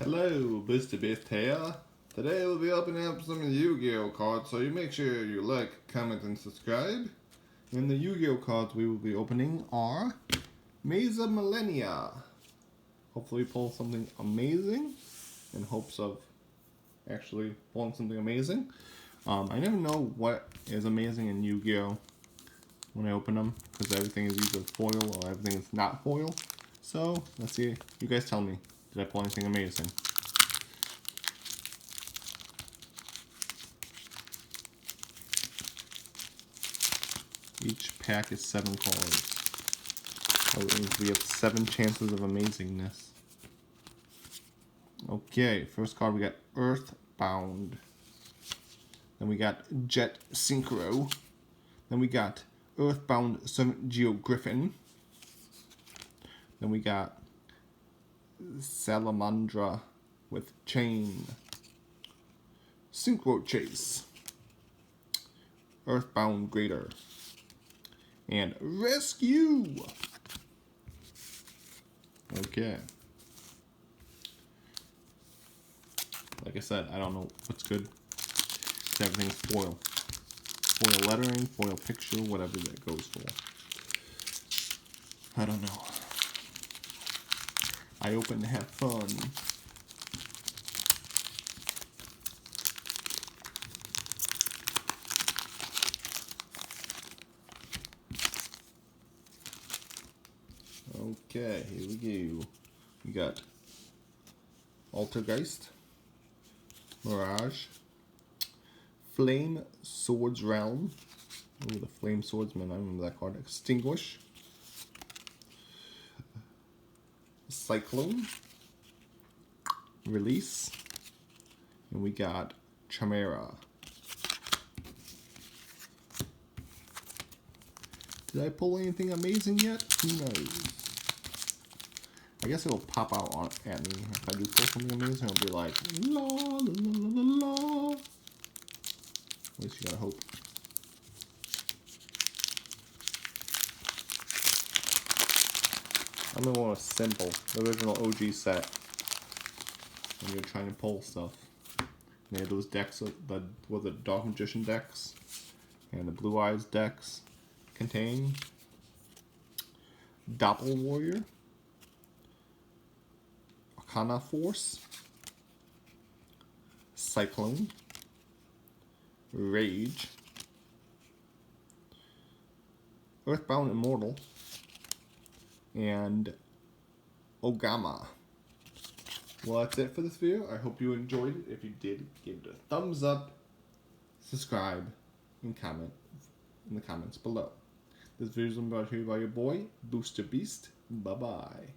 Hello, Mr. Beast here. Today we'll be opening up some Yu-Gi-Oh cards, so you make sure you like, comment, and subscribe. And the Yu-Gi-Oh cards we will be opening are Mesa Millennia. Hopefully pull something amazing in hopes of actually pulling something amazing. I never know what is amazing in Yu-Gi-Oh when I open them, because everything is either foil or everything is not foil. So, let's see. You guys tell me. Did I pull anything amazing? Each pack is 7 cards. So it means we have 7 chances of amazingness. Okay, first card we got Earthbound. Then we got Jet Synchro. Then we got Earthbound Yugioh Griffin. Then we got Salamandra with Chain. Synchro Chase. Earthbound Greater. And Rescue! Okay. Like I said, I don't know what's good. Everything's foil. Foil lettering, foil picture, whatever that goes for. I don't know. I open to have fun. Okay, here we go. We got Altergeist, Mirage, Flame Swords Realm. Ooh, the Flame Swordsman, I remember that card. Extinguish, Cyclone, Release, and we got Chimera. Did I pull anything amazing yet? Who knows? I guess it'll pop out at me. If I do pull something amazing, it'll be like, la la la la la. At least you gotta hope. I'm gonna want a simple, the original OG set. When you're trying to pull stuff. They had those decks, the Dark Magician decks, and the Blue Eyes decks contain Doppel Warrior, Arcana Force, Cyclone, Rage, Earthbound Immortal, and Ogama. Well, that's it for this video. I hope you enjoyed it. If you did, give it a thumbs up, subscribe, and comment in the comments below. This video is brought to you by your boy, Booster Beast. Bye-bye.